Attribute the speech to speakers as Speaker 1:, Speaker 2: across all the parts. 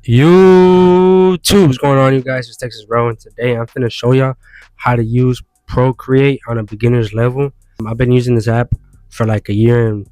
Speaker 1: YouTube, what's going on, you guys? It's Texas Bro, and today I'm gonna show y'all how to use Procreate on a beginner's level. I've been using this app for like a year and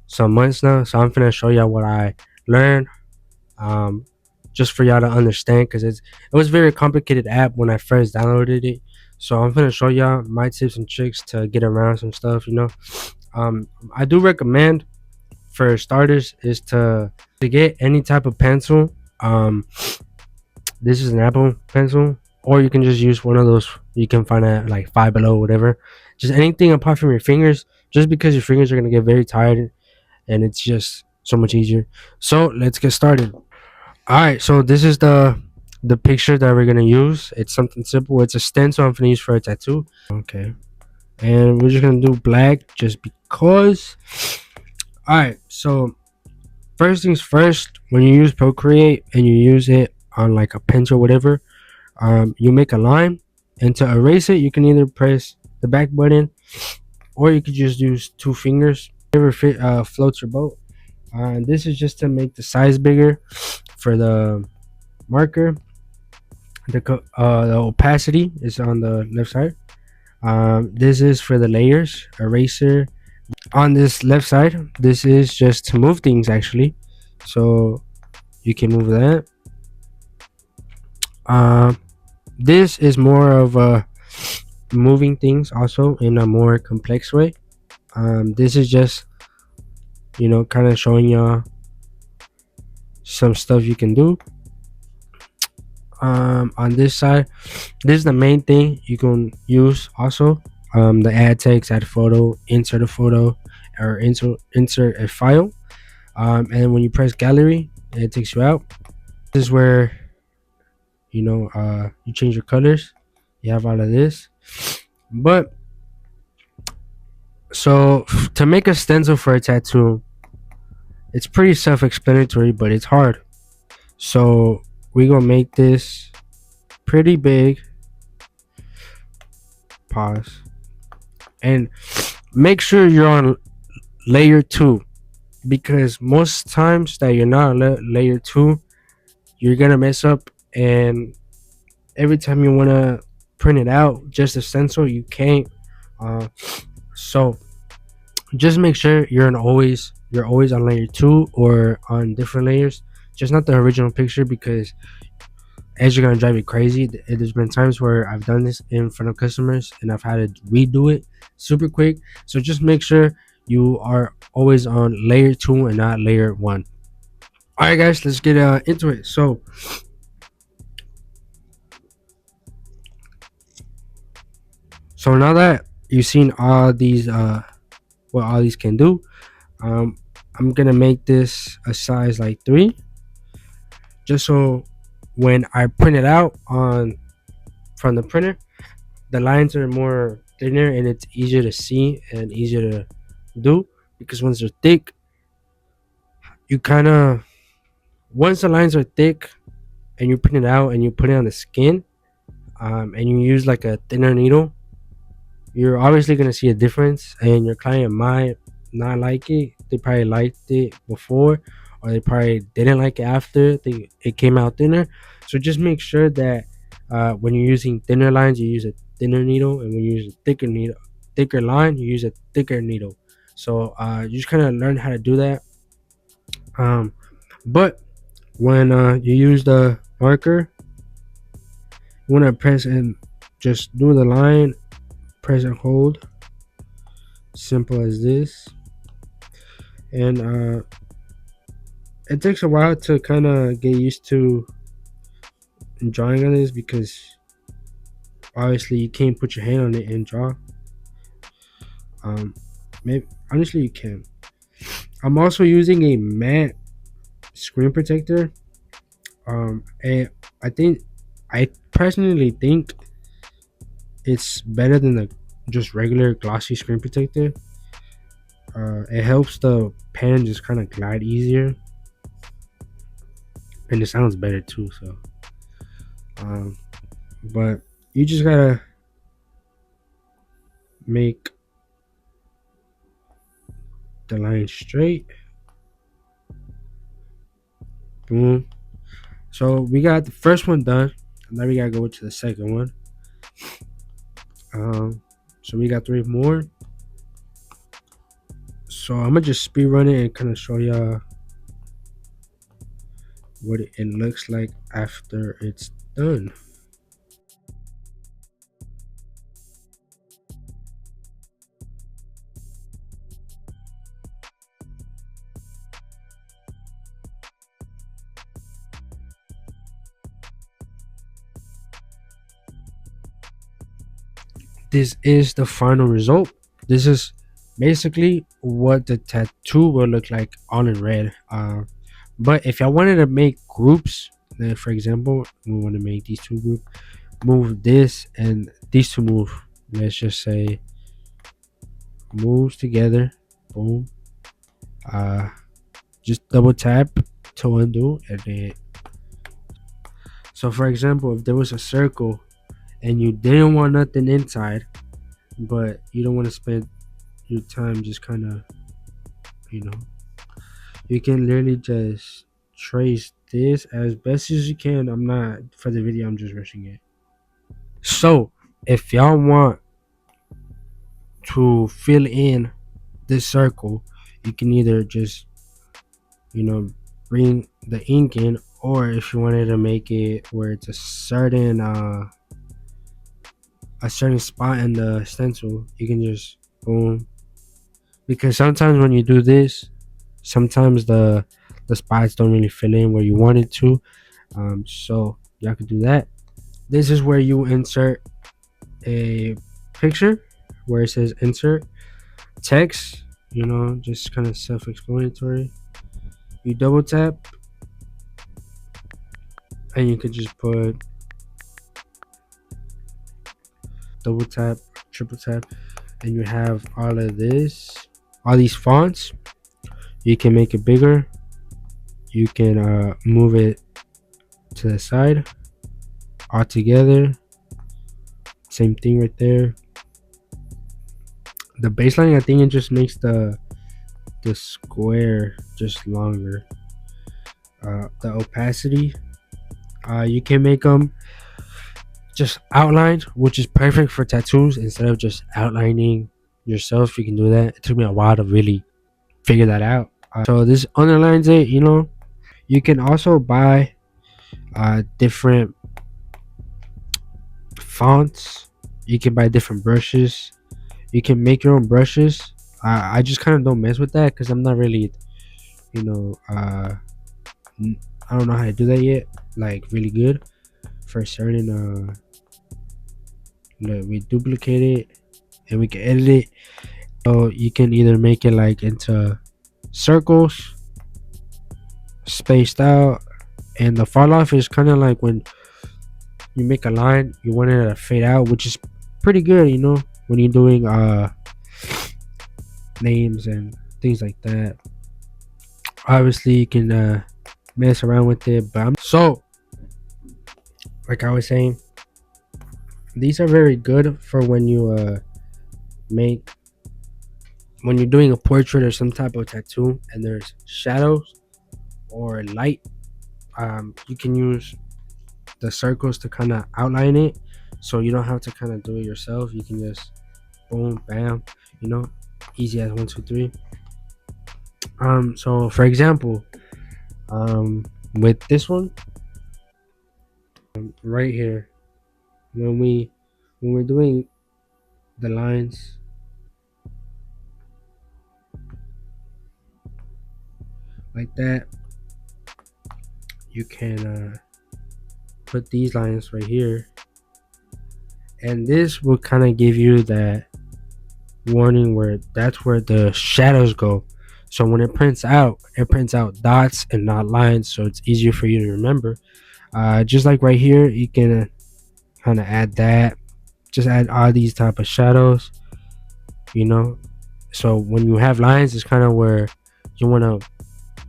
Speaker 1: some months now, so I'm gonna show y'all what I learned, um, just for y'all to understand, because it was a very complicated app when I first downloaded it. So I'm gonna show y'all my tips and tricks to get around some stuff. I do recommend for starters is to get any type of pencil. This is an Apple pencil, or you can just use one of those you can find at like Five Below, whatever. Just anything apart from your fingers, just because your fingers are gonna get very tired, and it's just so much easier. So let's get started. All right, so this is the picture that we're gonna use. It's something simple. It's a stencil I'm gonna use for a tattoo. Okay, and we're just gonna do black just because. All right, so first things first, when you use Procreate and you use it on like a pencil, whatever, you make a line, and to erase it, you can either press the back button, or you could just use two fingers, whatever floats your boat. This is just to make the size bigger for the marker. The opacity is on the left side. This is for the layers eraser. On this left side, this is just to move things actually, so you can move that. um this is more of a moving things also in a more complex way. This is just kind of showing y'all some stuff you can do. On this side, this is the main thing you can use also. The add text, add photo, insert a photo, or insert a file. And when you press gallery, it takes you out. This is where you change your colors. You have all of this. But so to make a stencil for a tattoo, it's pretty self-explanatory, but it's hard. So we're gonna make this pretty big. Pause. And make sure you're on layer 2, because most times that you're not on layer 2, you're gonna mess up, and every time you want to print it out just a stencil, you can't. So just make sure you're always on layer 2 or on different layers, just not the original picture, because as you're gonna drive you crazy. There's been times where I've done this in front of customers and I've had to redo it super quick. So just make sure you are always on layer 2 and not layer 1. All right, guys, let's get into it. So now that you've seen all these what all these can do, um I'm gonna make this a size like 3, just so when I print it out on from the printer, the lines are more thinner and it's easier to see and easier to do. Because once they're thick, you kind of once the lines are thick and you print it out and you put it on the skin, and you use like a thinner needle, you're obviously going to see a difference, and your client might not like it. They probably liked it before, or they probably didn't like it after it came out thinner. So just make sure that when you're using thinner lines, you use a thinner needle, and when you use a thicker line, you use a thicker needle. So you just kind of learn how to do that. But when you use the marker, you want to press and just do the line, press and hold, simple as this. And it takes a while to kind of get used to drawing on this, because obviously you can't put your hand on it and draw. Maybe honestly you can. I'm also using a matte screen protector. And I personally think it's better than the just regular glossy screen protector. It helps the pen just kind of glide easier, and it sounds better too. So um but you just gotta make the line straight. Boom. So we got the first one done. Now we gotta go to the second one. So we got three more. So I'm gonna just speed run it and kind of show y'all what it looks like after it's done. This is the final result. This is basically what the tattoo will look like all in red. But if I wanted to make groups, then for example, we want to make these two groups, move this and these two move. Let's just say moves together. Boom. Uh, just double tap to undo, and then. So for example, if there was a circle and you didn't want nothing inside, but you don't want to spend your time just kind of, you know, you can literally just trace this as best as you can. I'm not for the video, I'm just rushing it. So if y'all want to fill in this circle, you can either just, you know, bring the ink in, or if you wanted to make it where it's a certain spot in the stencil, you can just boom. Because sometimes when you do this, sometimes the spots don't really fill in where you want it to. So y'all could do that. This is where you insert a picture where it says insert text, you know, just kind of self-explanatory. You double tap and you could just put double tap, triple tap, and you have all of this, all these fonts. You can make it bigger. You can move it to the side all together. Same thing right there. The baseline, I think it just makes the square just longer. The opacity, you can make them just outlined, which is perfect for tattoos. Instead of just outlining yourself, you can do that. It took me a while to really figure that out. So this underlines it, you know. You can also buy different fonts. You can buy different brushes. You can make your own brushes. I just kind of don't mess with that because I'm not really, you know, I don't know how to do that yet, like really good. For certain, look, we duplicate it and we can edit it. So you can either make it like into circles, spaced out, and the fall off is kind of like when you make a line, you want it to fade out, which is pretty good, you know, when you're doing names and things like that. Obviously you can mess around with it, but so like I was saying, these are very good for when you make when you're doing a portrait or some type of tattoo and there's shadows or light. You can use the circles to kind of outline it, so you don't have to kind of do it yourself. You can just boom, bam, you know, easy as 1 2 3. So for example, with this one right here, when we're doing the lines, like that, you can put these lines right here, and this will kind of give you that warning where that's where the shadows go. So when it prints out dots and not lines, so it's easier for you to remember. Just like right here, you can kind of add that, just add all these type of shadows, you know. So when you have lines, it's kind of where you want to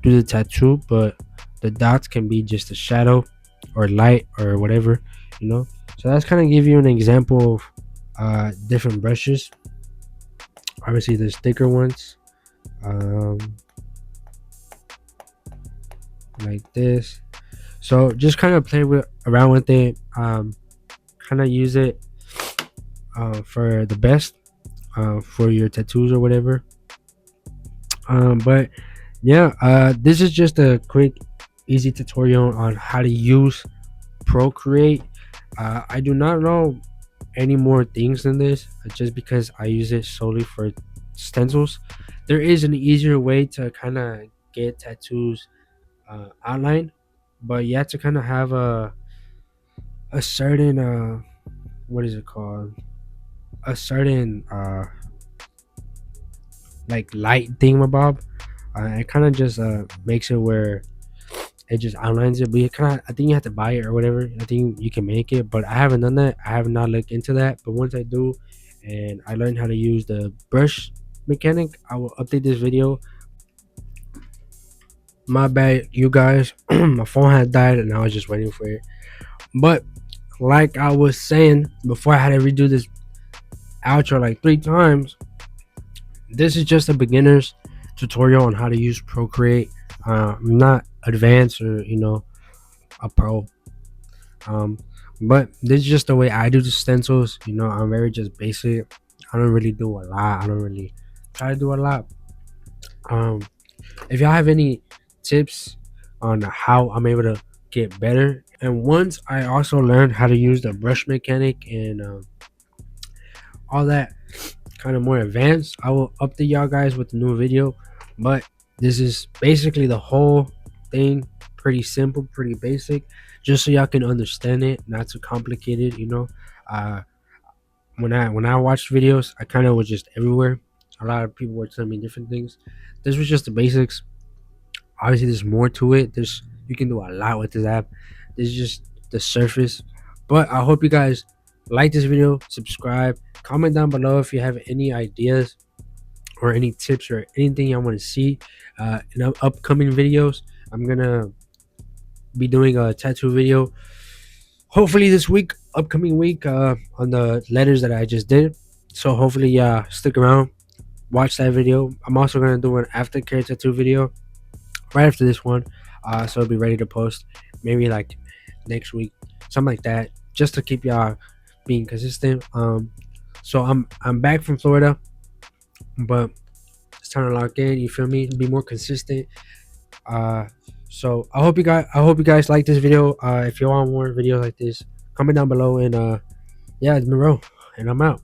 Speaker 1: do the tattoo, but the dots can be just a shadow or light or whatever, you know. So that's kind of give you an example of different brushes. Obviously there's thicker ones, like this. So just kind of play with around with it, kind of use it for the best, for your tattoos or whatever. But yeah, this is just a quick, easy tutorial on how to use Procreate. I do not know any more things than this, just because I use it solely for stencils. There is an easier way to kind of get tattoos outlined, but you have to kind of have a certain what is it called, a certain like light thingamabob. It kind of just makes it where it just outlines it, but you kind of, I think you have to buy it or whatever. I think you can make it, but I haven't done that. I have not looked into that, but once I do and I learn how to use the brush mechanic, I will update this video. My bad, you guys. My phone had died and I was just waiting for it. But like I was saying before, I had to redo this outro like 3 times. This is just a beginner's tutorial on how to use Procreate. I'm not advanced or a pro. Um, but this is just the way I do the stencils. I'm very just basic. I don't really do a lot. I don't really try to do a lot. Um, if y'all have any tips on how I'm able to get better, and once I also learned how to use the brush mechanic and all that kind of more advanced, I will update y'all guys with the new video. But this is basically the whole thing, pretty simple, pretty basic, just so y'all can understand it, not too complicated. uh when I watched videos, I kind of was just everywhere. A lot of people were telling me different things. This was just the basics. Obviously there's more to it. There's You can do a lot with this app. This is just the surface. But I hope you guys like this video, subscribe, comment down below if you have any ideas or any tips or anything I want to see in upcoming videos. I'm gonna be doing a tattoo video hopefully this week, upcoming week, on the letters that I just did. So hopefully stick around, watch that video. I'm also gonna do an aftercare tattoo video right after this one, so it'll be ready to post maybe like next week, something like that, just to keep y'all being consistent. So I'm back from Florida, but it's time to lock in. You feel me? Be more consistent. Uh, so I hope you guys like this video. If you want more videos like this, comment down below. And yeah, it's Monroe, and I'm out.